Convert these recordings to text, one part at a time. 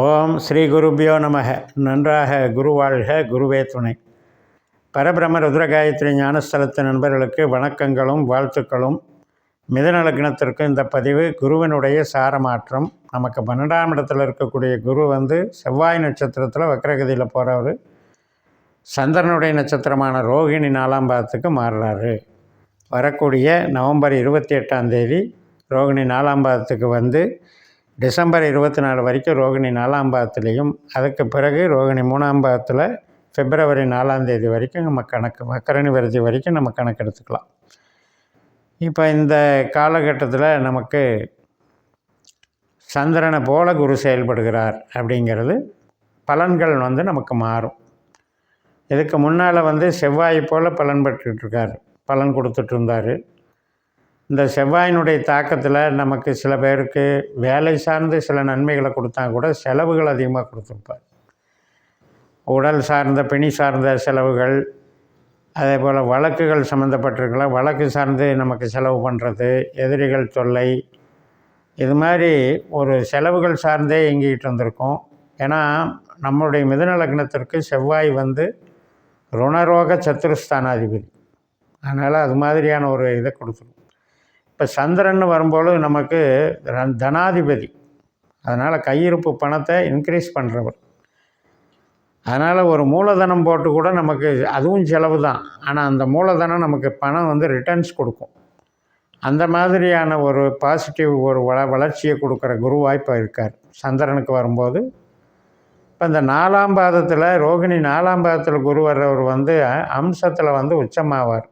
ஓம் ஸ்ரீ குருபியோ நமக. நன்றாக குரு வாழ்க, குருவே துணை. பரபிரம ருத்ரகாயத்ரி ஞானஸ்தலத்து நண்பர்களுக்கு வணக்கங்களும் வாழ்த்துக்களும். மிதுன லக்னத்திற்கு இந்த பதிவு குருவினுடைய சாரமாற்றம். நமக்கு 12ஆம் இடத்துல இருக்கக்கூடிய குரு செவ்வாய் நட்சத்திரத்தில் வக்ரகதியில் போகிறவர் சந்திரனுடைய நட்சத்திரமான ரோகிணி 4ஆம் பாதத்துக்கு மாறுறாரு. வரக்கூடிய நவம்பர் 28ஆம் தேதி ரோகிணி 4ஆம் பாதத்துக்கு டிசம்பர் 24 வரைக்கும் ரோகிணி 4ஆம் பாதத்துலேயும், அதுக்கு பிறகு ரோகிணி 3ஆம் பாதத்தில் பிப்ரவரி 4ஆம் தேதி வரைக்கும் நம்ம கணக்கு வக்கரணி வருதி வரைக்கும் நம்ம கணக்கு எடுத்துக்கலாம். இப்போ இந்த காலகட்டத்தில் நமக்கு சந்திரனை போல குரு செயல்படுகிறார் அப்படிங்கிறது பலன்கள் நமக்கு மாறும். இதுக்கு முன்னால் செவ்வாய் போல் பலன் பெற்றுட்ருக்கார், பலன் கொடுத்துட்டு இருந்தார். இந்த செவ்வாயினுடைய தாக்கத்தில் நமக்கு சில பேருக்கு வேலை சார்ந்து சில நன்மைகளை கொடுத்தா கூட செலவுகள் அதிகமாக கொடுத்துருப்பார். உடல் சார்ந்த பிணி சார்ந்த செலவுகள், அதே போல் வழக்குகள் சம்மந்தப்பட்டிருக்கலாம், வழக்கு சார்ந்து நமக்கு செலவு பண்ணுறது, எதிரிகள் தொல்லை, இது மாதிரி ஒரு செலவுகள் சார்ந்தே இயங்கிக்கிட்டு வந்திருக்கோம். ஏன்னா நம்மளுடைய மிதுன லக்னத்திற்கு செவ்வாய் ருணரோக சத்துருஸ்தானாதிபதி. அதனால் அது மாதிரியான ஒரு இதை கொடுத்துரும். இப்போ சந்திரன் வரும்போது நமக்கு தனாதிபதி, அதனால் கையிருப்பு பணத்தை இன்க்ரீஸ் பண்ணுறவர். அதனால் ஒரு மூலதனம் போட்டு கூட நமக்கு அதுவும் செலவு தான், ஆனால் அந்த மூலதனம் நமக்கு பணம் ரிட்டர்ன்ஸ் கொடுக்கும். அந்த மாதிரியான ஒரு பாசிட்டிவ் ஒரு வளர்ச்சியை கொடுக்குற குருவாய் இப்போ இருக்கார் சந்திரனுக்கு வரும்போது. இப்போ இந்த 4ஆம் பாதத்தில் ரோகிணி 4ஆம் பாதத்தில் குரு வர்றவர் அம்சத்தில் உச்சமாவார்,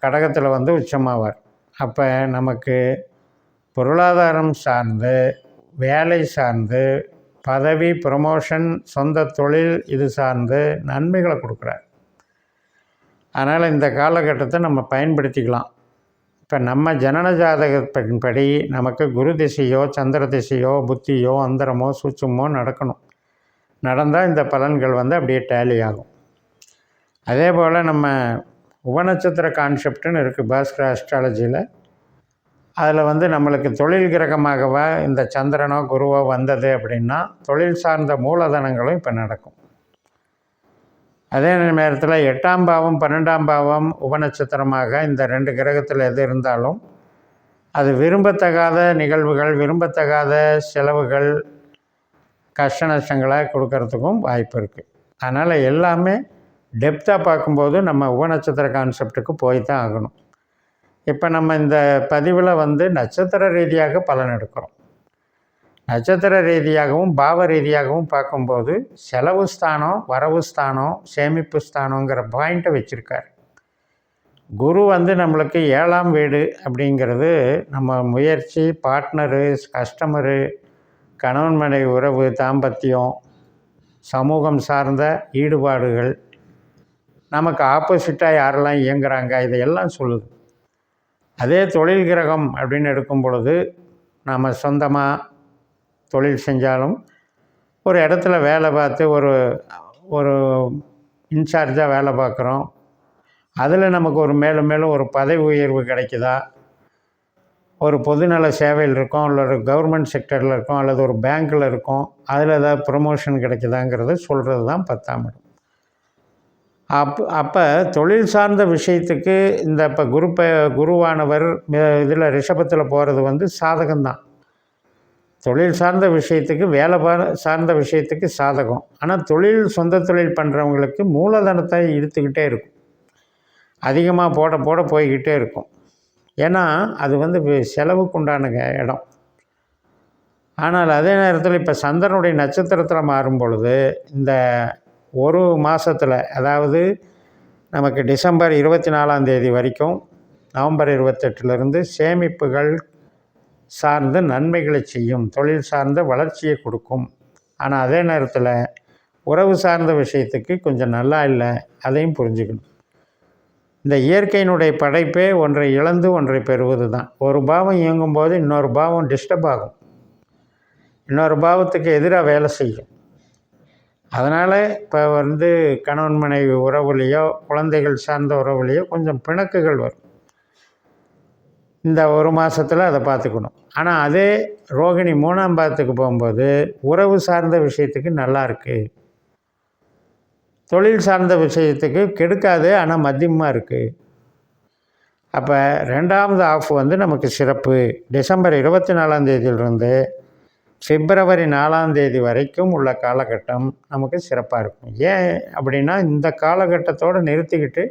கடகத்தில் உச்சமாவார். அப்போ நமக்கு பொருளாதாரம் சார்ந்து, வேலை சார்ந்து, பதவி ப்ரமோஷன், சொந்த தொழில் இது சார்ந்து நன்மைகளை கொடுக்குறார். அதனால் இந்த காலகட்டத்தை நம்ம பயன்படுத்திக்கலாம். இப்போ நம்ம ஜனன ஜாதகத்தின்படி நமக்கு குரு திசையோ சந்திர திசையோ புத்தியோ அந்தரமோ சூட்சுமோ நடக்கணும். நடந்தால் இந்த பலன்கள் அப்படியே டேலி ஆகும். அதே போல் நம்ம உபநட்சத்திர கான்செப்டுன்னு இருக்குது பாஸ்கர அஸ்ட்ராலஜியில். அதில் நம்மளுக்கு தொழில் கிரகமாகவா இந்த சந்திரனோ குருவோ வந்தது அப்படின்னா தொழில் சார்ந்த மூலதனங்களும் இப்போ நடக்கும். அதே நேரத்தில் 8ஆம் பாவம் 12ஆம் பாவம் உபநட்சத்திரமாக இந்த 2 கிரகத்தில் எது இருந்தாலும் அது விரும்பத்தகாத நிகழ்வுகள், விரும்பத்தகாத செலவுகள், கஷ்ட நஷ்டங்களை கொடுக்கறதுக்கும் வாய்ப்பு இருக்குது. அதனால் எல்லாமே டெப்த்தாக பார்க்கும்போது நம்ம உபநட்சத்திர கான்செப்டுக்கு போய் தான் ஆகணும். இப்போ நம்ம இந்த பதிவில் நட்சத்திர ரீதியாக பலன் எடுக்கிறோம். நட்சத்திர ரீதியாகவும் பாவ ரீதியாகவும் பார்க்கும்போது செலவு ஸ்தானம், வரவு ஸ்தானம், சேமிப்பு ஸ்தானங்கிற பாயிண்ட்டை வச்சுருக்கார். குரு நம்மளுக்கு 7ஆம் வீடு அப்படிங்கிறது நம்ம முயற்சி, பார்ட்னரு, கஸ்டமரு, கணவன் மனைவி உறவு, தாம்பத்தியம், சமூகம் சார்ந்த ஈடுபாடுகள், நமக்கு ஆப்போசிட்டாக யாரெல்லாம் இயங்குகிறாங்க, இதையெல்லாம் சொல்லுது. அதே தொழில் கிரகம் அப்படின்னு எடுக்கும் பொழுது நம்ம சொந்தமாக தொழில் செஞ்சாலும் ஒரு இடத்துல வேலை பார்த்து ஒரு இன்சார்ஜாக வேலை பார்க்குறோம், அதில் நமக்கு ஒரு மேலும் மேலும் ஒரு பதவி உயர்வு கிடைக்குதா, ஒரு பொதுநல சேவையில் இருக்கோம், இல்லை ஒரு கவர்மெண்ட் செக்டரில் இருக்கோம், அல்லது ஒரு பேங்க்கில் இருக்கோம், அதில் ஏதாவது ப்ரமோஷன் கிடைக்குதாங்கிறது சொல்கிறது தான் 10ஆம் இடம். அப்போ தொழில் சார்ந்த விஷயத்துக்கு இந்த இப்போ குருவானவர் இதில் ரிஷபத்தில் போகிறது சாதகம்தான். தொழில் சார்ந்த விஷயத்துக்கு, வேலை சார்ந்த விஷயத்துக்கு சாதகம். ஆனால் தொழில், சொந்த தொழில் பண்ணுறவங்களுக்கு மூலதனத்தை இழுத்துக்கிட்டே இருக்கும், அதிகமாக போட போட போய்கிட்டே இருக்கும். ஏன்னா அது செலவுக்கு உண்டான இடம். ஆனால் அதே நேரத்தில் இப்போ சந்திரனுடைய நட்சத்திரத்தில் மாறும் பொழுது இந்த ஒரு மாதத்தில், அதாவது நமக்கு டிசம்பர் 24ஆம் தேதி வரைக்கும் நவம்பர் 28லேருந்து சேமிப்புகள் சார்ந்த நன்மைகளை செய்யும், தொழில் சார்ந்த வளர்ச்சியை கொடுக்கும். ஆனால் அதே நேரத்தில் உறவு சார்ந்த விஷயத்துக்கு கொஞ்சம் நல்லா இல்லை, அதையும் புரிஞ்சுக்கணும். இந்த இயற்கையினுடைய படைப்பே ஒன்றை இழந்து ஒன்றை பெறுவது தான். ஒரு பாவம் இயங்கும்போது இன்னொரு பாவம் டிஸ்டர்ப் ஆகும், இன்னொரு பாவத்துக்கு எதிராக வேலை செய்யும். அதனால் இப்போ கணவன் மனைவி உறவுலேயோ குழந்தைகள் சார்ந்த உறவுலேயோ கொஞ்சம் பிணக்குகள் வரும். இந்த ஒரு மாதத்தில் அதை பார்த்துக்கணும். ஆனால் அதே ரோகிணி 3ஆம் பாவத்துக்கு போகும்போது உறவு சார்ந்த விஷயத்துக்கு நல்லாயிருக்கு, தொழில் சார்ந்த விஷயத்துக்கு கெடுக்காது, ஆனால் மத்தியமாக இருக்குது. அப்போ 2வது ஆஃப் வந்து நமக்கு சிறப்பு. டிசம்பர் 24ஆம் தேதியிலிருந்து பிப்ரவரி 4ஆம் தேதி வரைக்கும் உள்ள காலகட்டம் நமக்கு சிறப்பாக இருக்கும். ஏன் அப்படின்னா, இந்த காலகட்டத்தோடு நிறுத்திக்கிட்டு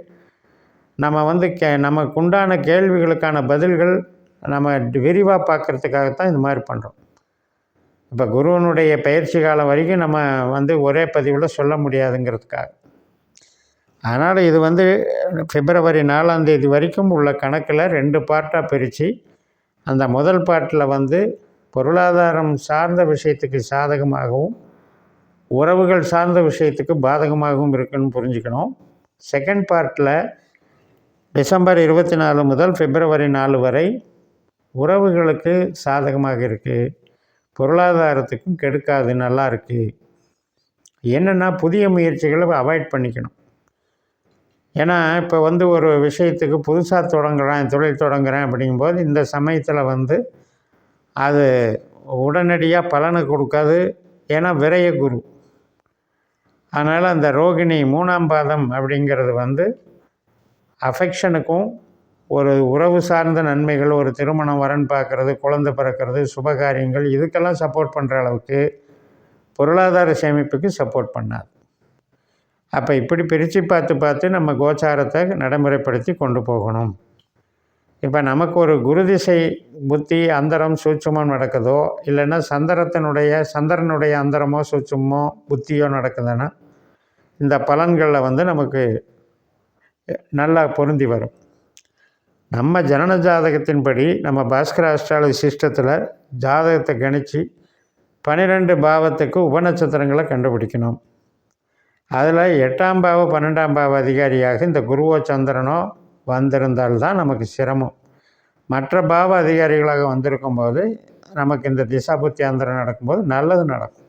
நம்ம வந்து நமக்கு உண்டான கேள்விகளுக்கான பதில்கள் நம்ம விரிவாக பார்க்குறதுக்காகத்தான் இது மாதிரி பண்ணுறோம். இப்போ குருவனுடைய பயிற்சி காலம் வரைக்கும் நம்ம வந்து ஒரே பதிவில் சொல்ல முடியாதுங்கிறதுக்காக. அதனால் இது வந்து பிப்ரவரி 4ஆம் தேதி வரைக்கும் உள்ள கணக்கில் 2 பார்ட்டாக பிரித்து, அந்த முதல் பார்ட்டில் வந்து பொருளாதாரம் சார்ந்த விஷயத்துக்கு சாதகமாகவும் உறவுகள் சார்ந்த விஷயத்துக்கு பாதகமாகவும் இருக்குன்னு புரிஞ்சுக்கணும். செகண்ட் பார்ட்டில் டிசம்பர் 24 முதல் பிப்ரவரி 4 வரை உறவுகளுக்கு சாதகமாக இருக்குது, பொருளாதாரத்துக்கும் கெடுக்காது, நல்லா இருக்குது. என்னென்னா புதிய முயற்சிகளை அவாய்ட் பண்ணிக்கணும். ஏன்னா இப்போ வந்து ஒரு விஷயத்துக்கு புதுசாக தொடங்குகிறேன், தொழில் தொடங்குகிறேன் அப்படிங்கும்போது இந்த சமயத்தில் வந்து அது உடனடியாக பலனை கொடுக்காது. ஏன்னா விரய குரு. அதனால் அந்த ரோகிணி 3ஆம் பாதம் அப்படிங்கிறது வந்து அஃபெக்ஷனுக்கும் ஒரு உறவு சார்ந்த நன்மைகள், ஒரு திருமணம் வரன் பார்க்குறது, குழந்தை பிறக்கிறது, சுபகாரியங்கள், இதுக்கெல்லாம் சப்போர்ட் பண்ணுற அளவுக்கு பொருளாதார சேமிப்புக்கு சப்போர்ட் பண்ணாது. அப்போ இப்படி பிரித்து பார்த்து நம்ம கோச்சாரத்தை நடைமுறைப்படுத்தி கொண்டு போகணும். இப்போ நமக்கு ஒரு குரு திசை புத்தி அந்தரம் சூட்சுமம் நடக்குதோ, இல்லைன்னா சந்திரனுடைய அந்தரமோ சூட்சுமோ புத்தியோ நடக்குதுன்னா இந்த பலன்களில் வந்து நமக்கு நல்லா பொருந்தி வரும். நம்ம ஜனன ஜாதகத்தின்படி நம்ம பாஸ்கர் ஆஸ்ட்ராலஜி சிஸ்டத்தில் ஜாதகத்தை கணித்து 12 பாவத்துக்கு உபநட்சத்திரங்களை கண்டுபிடிக்கணும். அதில் 8ஆம் பாவ 12ஆம் பாவ அதிகாரியாக இந்த குருவோ சந்திரனோ வந்திருந்தால்தான் நமக்கு சிரமம். மற்ற பாவ அதிகாரிகளாக வந்திருக்கும்போது நமக்கு இந்த திசாபுத்தி அந்தரம் நடக்கும்போது நல்லது நடக்கும்.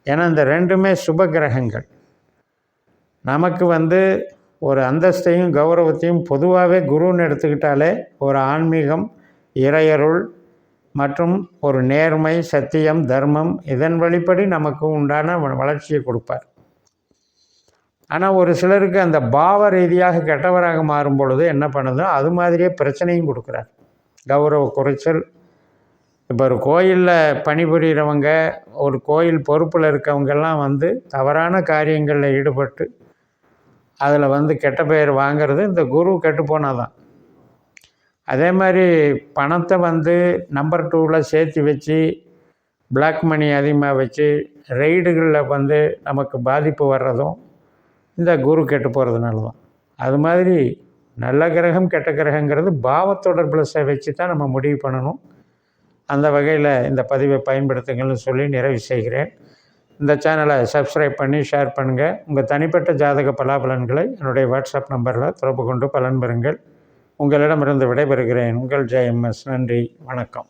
ஏன்னா இந்த 2மே சுப கிரகங்கள். நமக்கு வந்து ஒரு அந்தஸ்தையும் கௌரவத்தையும் பொதுவாகவே குருன்னு எடுத்துக்கிட்டாலே ஒரு ஆன்மீகம், இறையருள் மற்றும் ஒரு நேர்மை, சத்தியம், தர்மம், இதன் வழிப்படி நமக்கு உண்டான வளர்ச்சியை கொடுப்பார். ஆனால் ஒரு சிலருக்கு அந்த பாவ ரீதியாக கெட்டவராக மாறும் பொழுது என்ன பண்ணுதோ அது மாதிரியே பிரச்சனையும் கொடுக்குறார். கௌரவ குறைச்சல். இப்போ ஒரு கோயிலில் பணிபுரிகிறவங்க, ஒரு கோயில் பொறுப்பில் இருக்கவங்கெல்லாம் வந்து தவறான காரியங்களில் ஈடுபட்டு அதில் வந்து கெட்ட பெயர் வாங்கிறது இந்த குரு கெட்டுப்போனால் தான். அதே மாதிரி பணத்தை வந்து நம்பர் 2ல் சேர்த்து வச்சு பிளாக் மணி அதிகமாக வச்சு ரெய்டுகளில் வந்து நமக்கு பாதிப்பு வர்றதும் இந்த குரு கெட்டு போகிறதுனால தான். அது மாதிரி நல்ல கிரகம் கெட்ட கிரகங்கிறது பாவ தொடர்பில் வச்சு தான் நம்ம முடிவு பண்ணணும். அந்த வகையில் இந்த பதிவை பயன்படுத்துங்கள்னு சொல்லி நிறைவு செய்கிறேன். இந்த சேனலை சப்ஸ்கிரைப் பண்ணி ஷேர் பண்ணுங்கள். உங்கள் தனிப்பட்ட ஜாதக பலாபலன்களை என்னுடைய வாட்ஸ்அப் நம்பரில் தொடர்பு கொண்டு பலன் பெறுங்கள். உங்களிடமிருந்து விடைபெறுகிறேன். உங்கள் ஜெயம்எஸ். நன்றி, வணக்கம்.